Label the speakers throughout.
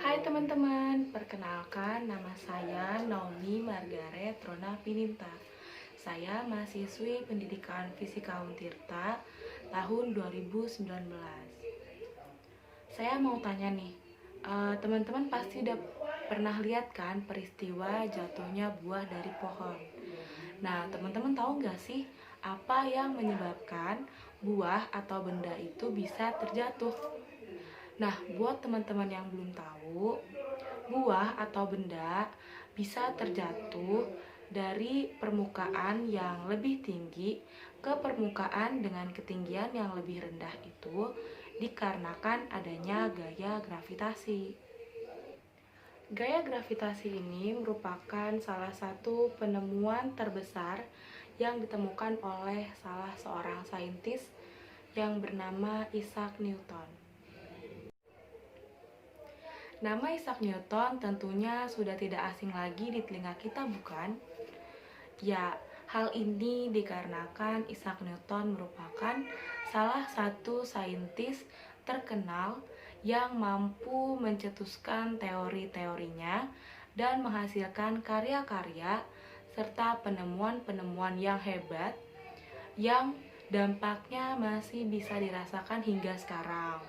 Speaker 1: Hai teman-teman, perkenalkan nama saya Naomi Margaret Rona Pininta. Saya mahasiswi Pendidikan Fisika Untirta tahun 2019. Saya mau tanya nih, teman-teman pasti udah pernah lihat kan peristiwa jatuhnya buah dari pohon. Nah, teman-teman tahu nggak sih apa yang menyebabkan buah atau benda itu bisa terjatuh? Nah, buat teman-teman yang belum tahu, buah atau benda bisa terjatuh dari permukaan yang lebih tinggi ke permukaan dengan ketinggian yang lebih rendah itu dikarenakan adanya gaya gravitasi. Gaya gravitasi ini merupakan salah satu penemuan terbesar yang ditemukan oleh salah seorang saintis yang bernama Isaac Newton. Nama Isaac Newton tentunya sudah tidak asing lagi di telinga kita, bukan? Ya, hal ini dikarenakan Isaac Newton merupakan salah satu saintis terkenal yang mampu mencetuskan teori-teorinya dan menghasilkan karya-karya serta penemuan-penemuan yang hebat yang dampaknya masih bisa dirasakan hingga sekarang.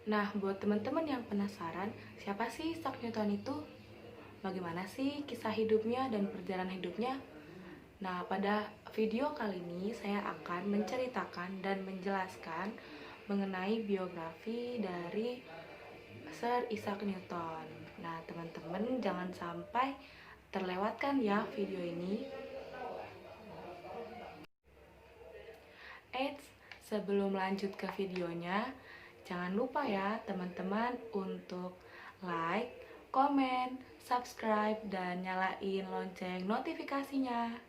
Speaker 1: Nah, buat teman-teman yang penasaran, siapa sih Isaac Newton itu? Bagaimana sih kisah hidupnya dan perjalanan hidupnya? Nah, pada video kali ini saya akan menceritakan dan menjelaskan mengenai biografi dari Sir Isaac Newton. Nah, teman-teman jangan sampai terlewatkan ya video ini. Eits, sebelum lanjut ke videonya, jangan lupa ya teman-teman untuk like, komen, subscribe, dan nyalain lonceng notifikasinya.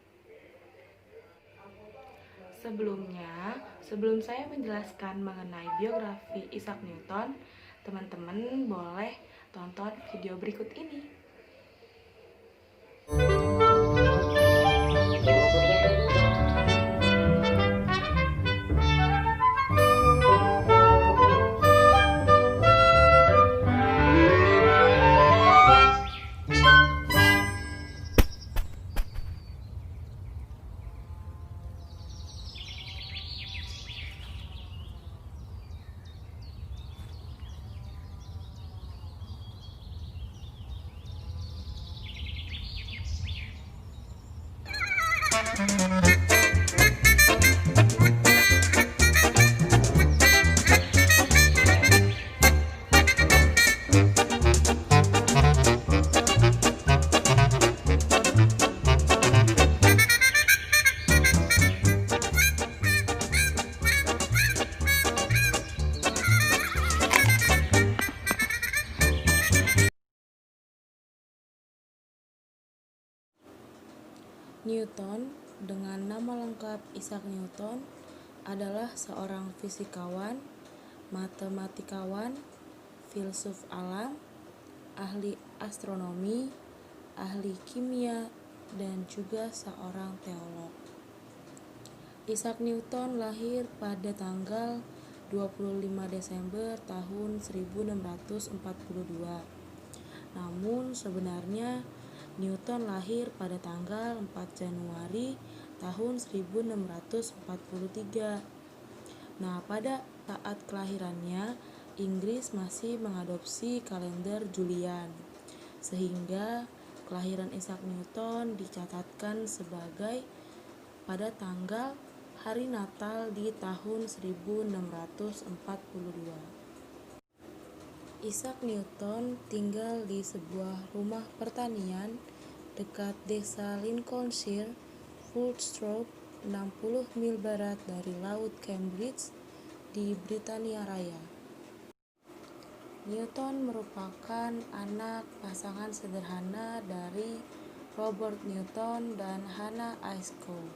Speaker 1: Sebelum saya menjelaskan mengenai biografi Isaac Newton, teman-teman boleh tonton video berikut ini. Newton, dengan nama lengkap Isaac Newton, adalah seorang fisikawan, matematikawan, filsuf alam, ahli astronomi, ahli kimia, dan juga seorang teolog. Isaac Newton lahir pada tanggal 25 Desember tahun 1642. Namun sebenarnya Newton lahir pada tanggal 4 Januari tahun 1643. Nah, pada saat kelahirannya, Inggris masih mengadopsi kalender Julian, sehingga kelahiran Isaac Newton dicatatkan sebagai pada tanggal hari Natal di tahun 1642. Isaac Newton tinggal di sebuah rumah pertanian dekat desa Lincolnshire, Woolsthorpe, 60 mil barat dari Laut Cambridge di Britania Raya. Newton merupakan anak pasangan sederhana dari Robert Newton dan Hannah Ayscough.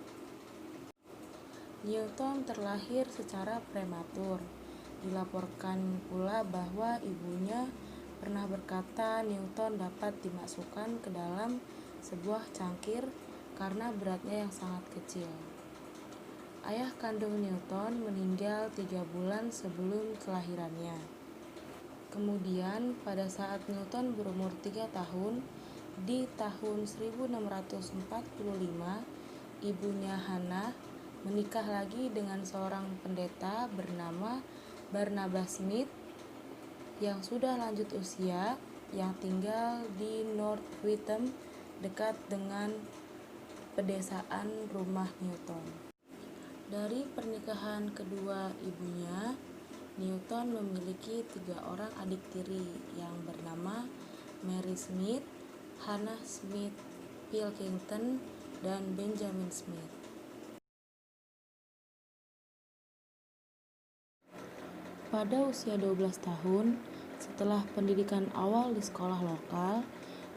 Speaker 1: Newton terlahir secara prematur. Dilaporkan pula bahwa ibunya pernah berkata Newton dapat dimasukkan ke dalam sebuah cangkir karena beratnya yang sangat kecil. Ayah kandung Newton meninggal 3 bulan sebelum kelahirannya. Kemudian pada saat Newton berumur 3 tahun, di tahun 1645, ibunya Hannah menikah lagi dengan seorang pendeta bernama Barnabas Smith yang sudah lanjut usia, yang tinggal di North Witham dekat dengan pedesaan rumah Newton. Dari pernikahan kedua ibunya, Newton memiliki 3 orang adik tiri yang bernama Mary Smith, Hannah Smith Pilkington, dan Benjamin Smith. Pada usia 12 tahun, setelah pendidikan awal di sekolah lokal,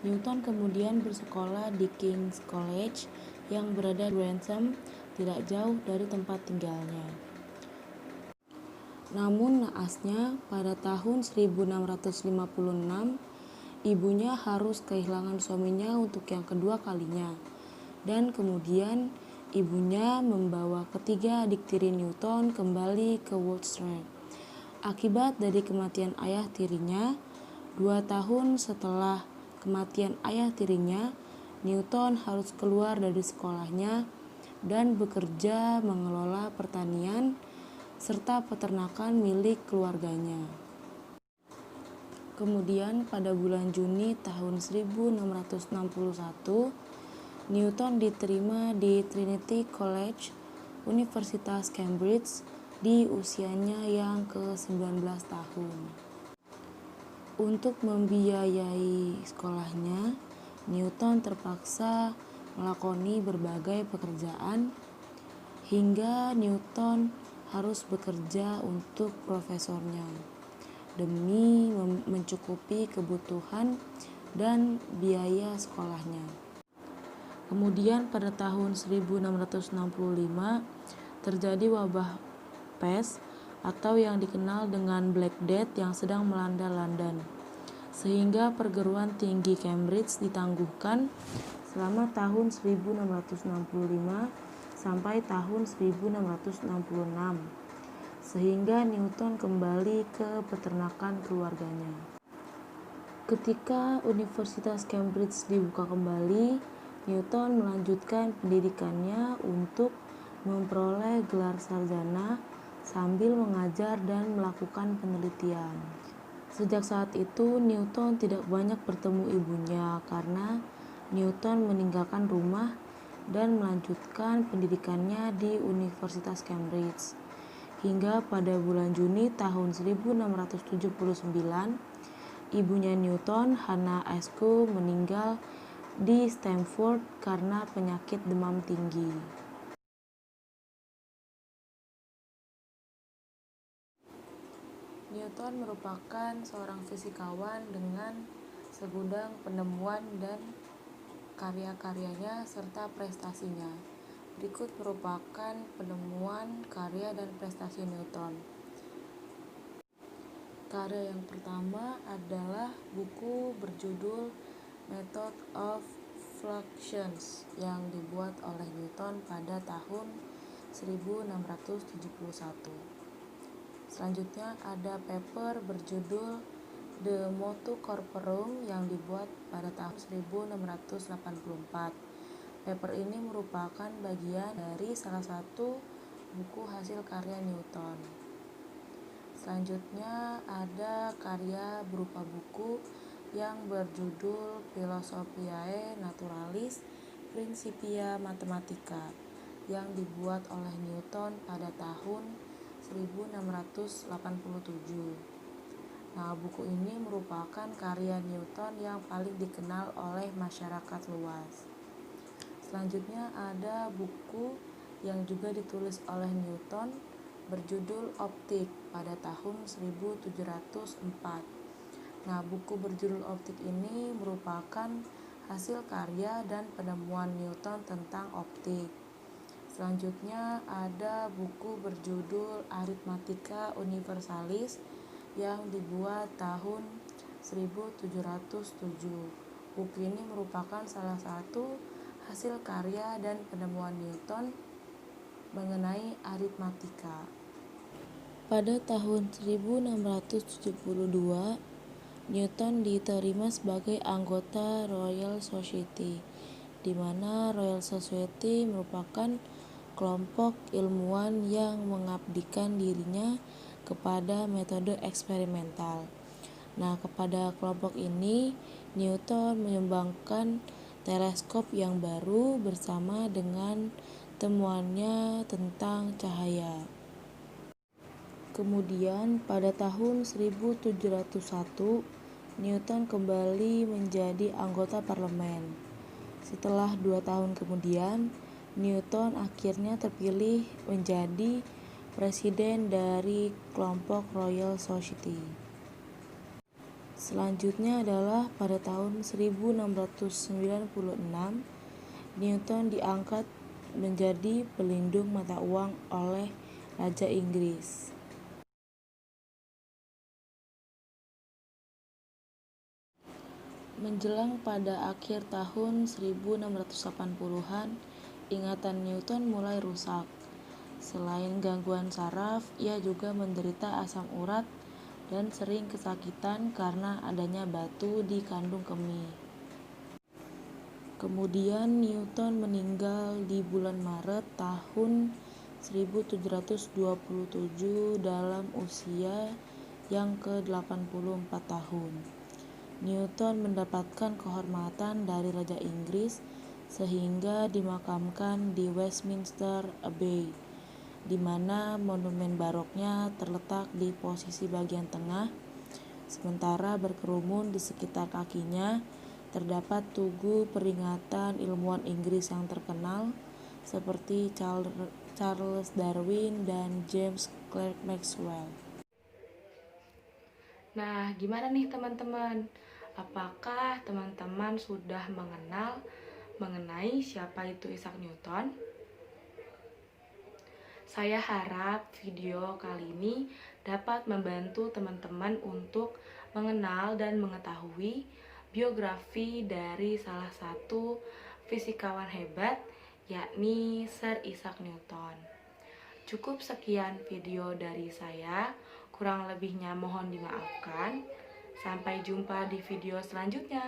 Speaker 1: Newton kemudian bersekolah di King's College yang berada di Wrexham, tidak jauh dari tempat tinggalnya. Namun naasnya, pada tahun 1656, ibunya harus kehilangan suaminya untuk yang kedua kalinya, dan kemudian ibunya membawa ketiga adik tiri Newton kembali ke Woodstock. Akibat dari kematian ayah tirinya, 2 tahun setelah kematian ayah tirinya, Newton harus keluar dari sekolahnya dan bekerja mengelola pertanian serta peternakan milik keluarganya. Kemudian pada bulan Juni tahun 1661, Newton diterima di Trinity College, Universitas Cambridge, di usianya yang ke-19 tahun. Untuk membiayai sekolahnya, Newton terpaksa melakoni berbagai pekerjaan hingga Newton harus bekerja untuk profesornya demi mencukupi kebutuhan dan biaya sekolahnya. Kemudian pada tahun 1665 terjadi wabah pes atau yang dikenal dengan Black Death yang sedang melanda London, sehingga perguruan tinggi Cambridge ditangguhkan selama tahun 1665 sampai tahun 1666, sehingga Newton kembali ke peternakan keluarganya. Ketika Universitas Cambridge dibuka kembali, Newton melanjutkan pendidikannya untuk memperoleh gelar sarjana sambil mengajar dan melakukan penelitian. Sejak saat itu, Newton tidak banyak bertemu ibunya karena Newton meninggalkan rumah dan melanjutkan pendidikannya di Universitas Cambridge. Hingga pada bulan Juni tahun 1679, ibunya Newton, Hannah Askew, meninggal di Stamford karena penyakit demam tinggi. Newton merupakan seorang fisikawan dengan segudang penemuan dan karya-karyanya serta prestasinya. Berikut merupakan penemuan, karya, dan prestasi Newton. Karya yang pertama adalah buku berjudul Method of Fluxions yang dibuat oleh Newton pada tahun 1671. Selanjutnya ada paper berjudul De Motu Corporum yang dibuat pada tahun 1684. Paper ini merupakan bagian dari salah satu buku hasil karya Newton. Selanjutnya ada karya berupa buku yang berjudul Philosophiae Naturalis Principia Mathematica yang dibuat oleh Newton pada tahun 1687. Nah, buku ini merupakan karya Newton yang paling dikenal oleh masyarakat luas. Selanjutnya ada buku yang juga ditulis oleh Newton berjudul Optik pada tahun 1704. Nah, buku berjudul Optik ini merupakan hasil karya dan penemuan Newton tentang optik. Selanjutnya ada buku berjudul Arithmetica Universalis yang dibuat tahun 1707. Buku ini merupakan salah satu hasil karya dan penemuan Newton mengenai aritmatika.
Speaker 2: Pada tahun 1672, Newton diterima sebagai anggota Royal Society, di mana Royal Society merupakan kelompok ilmuwan yang mengabdikan dirinya kepada metode eksperimental. Nah, kepada kelompok ini, Newton menyumbangkan teleskop yang baru bersama dengan temuannya tentang cahaya. Kemudian pada tahun 1701, Newton kembali menjadi anggota parlemen. Setelah 2 tahun kemudian, Newton akhirnya terpilih menjadi presiden dari kelompok Royal Society. Selanjutnya adalah pada tahun 1696, Newton diangkat menjadi pelindung mata uang oleh Raja Inggris. Menjelang pada akhir tahun 1680-an, ingatan Newton mulai rusak. Selain gangguan saraf, ia juga menderita asam urat dan sering kesakitan karena adanya batu di kandung kemih. Kemudian Newton meninggal di bulan Maret tahun 1727 dalam usia yang ke-84 tahun. Newton mendapatkan kehormatan dari Raja Inggris sehingga dimakamkan di Westminster Abbey, di mana monumen baroknya terletak di posisi bagian tengah, sementara berkerumun di sekitar kakinya terdapat tugu peringatan ilmuwan Inggris yang terkenal seperti Charles Darwin dan James Clerk Maxwell.
Speaker 1: Nah, gimana nih teman-teman? Apakah teman-teman sudah mengenal mengenai siapa itu Isaac Newton? Saya harap video kali ini dapat membantu teman-teman untuk mengenal dan mengetahui biografi dari salah satu fisikawan hebat, yakni Sir Isaac Newton. Cukup sekian video dari saya, kurang lebihnya mohon dimaafkan. Sampai jumpa di video selanjutnya.